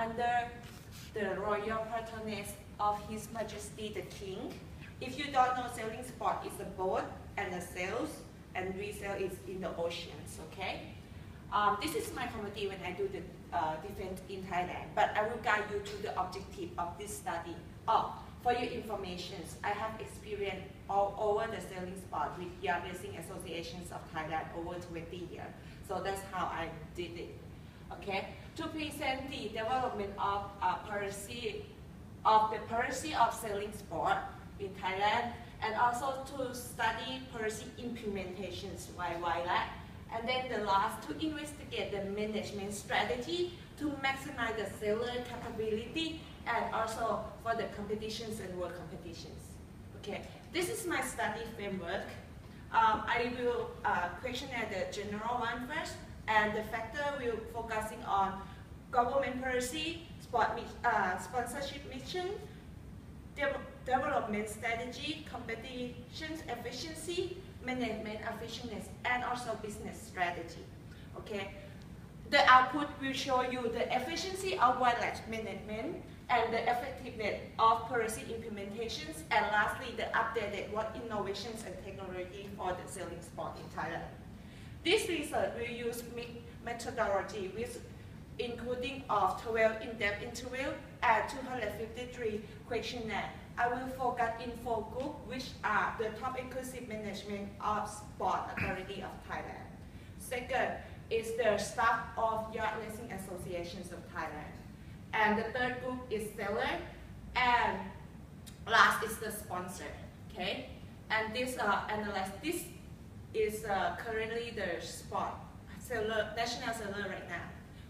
under the royal patronage of His Majesty the King. If you don't know, sailing sport is a boat and the sails, and we sail is in the oceans, okay? This is my committee when I do the defense in Thailand, but I will guide you to the objective of this study. For your information, I have experience all over the sailing sport with Yacht Racing Associations of Thailand over 20 years. So that's how I did it. Okay, to present the development of policy of sailing sport in Thailand, and also to study policy implementations by YLAC, and then the last to investigate the management strategy to maximize the sailor capability and also for the competitions and world competitions. Okay, this is my study framework. I will questionnaire the general one first, and the factor will focusing on government policy, sponsorship mission, development strategy, competitions efficiency, management effectiveness, and also business strategy. Okay, the output will show you the efficiency of wildlife management and the effectiveness of policy implementations, and lastly, the updated what innovations and technology for the sailing sport in Thailand. This research will use methodology with including of 12 in-depth interviews and 253 questionnaires. I will focus in 4 groups, which are the top inclusive management of Sport Authority of Thailand. Second is the staff of Yacht Racing Associations of Thailand. And the third group is sailor, and last is the sponsor. Okay, and this analyst, this is currently the sport sailor, national sailor right now.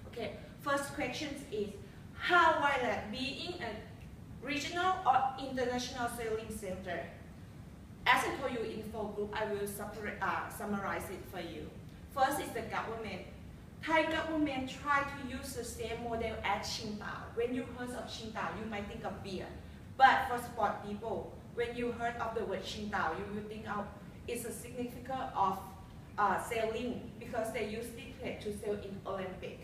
Okay, first question is how YLAC being a regional or international sailing center. As I told you in 4 groups, I will summarize it for you. First is the government. Thai government try to use the same model as Qingdao. When you heard of Qingdao, you might think of beer. But for sport people, when you heard of the word Qingdao, you will think of it's a significance of sailing, because they use it to sail in Olympic.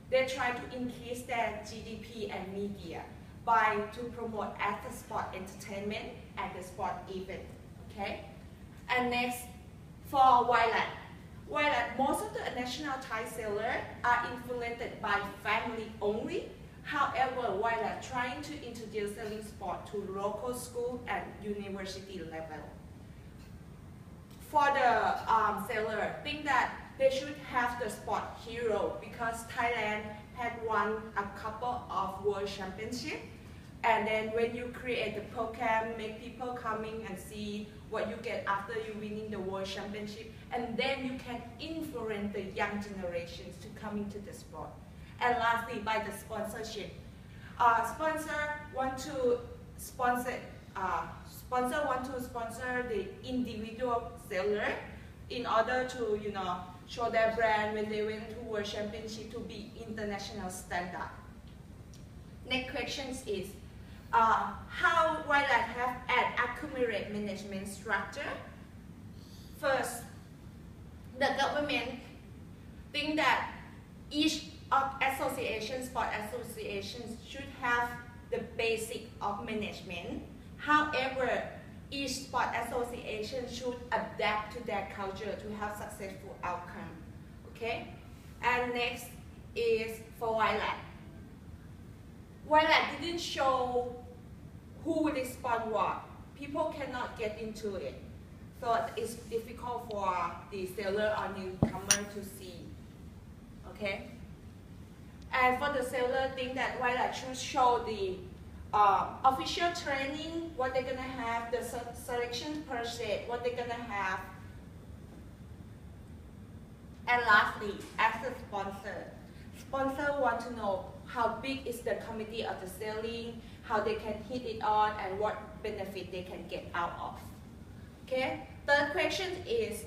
They try to increase their GDP and media by to promote as the sport entertainment and the sport event. Okay, and next for YLAC. Most of the national Thai sailors are influenced by family only. However, YLAC trying to introduce sailing sport to local school and university level. For the sailor, think that they should have the sport hero, because Thailand had won a couple of world championships. And then when you create the program, make people coming and see what you get after you winning the world championship, and then you can influence the young generations to come into the sport. And lastly, by the sponsorship, sponsor want to sponsor the individual sailor in order to show their brand when they went to world championship to be international standard. Next question is how YLAC have an accumulated management structure. First, the government think that each sport associations should have the basic of management. However, each sport association should adapt to their culture to have successful outcome. Okay, and next is for YLAC. YLAC didn't show who will respond what. People cannot get into it. So it's difficult for the sailor or newcomer to see. Okay? And for the sailor, think that YLAC should show the official training, what they're gonna have, the selection process, what they're gonna have. And lastly, as a sponsor want to know how big is the committee of the sailing, how they can hit it on, and what benefit they can get out of. Okay. Third question is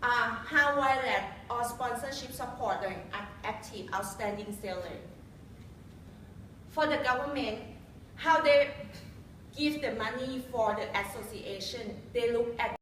how YLAC or sponsorship support an active, outstanding sailor. For the government, how they give the money for the association, they look at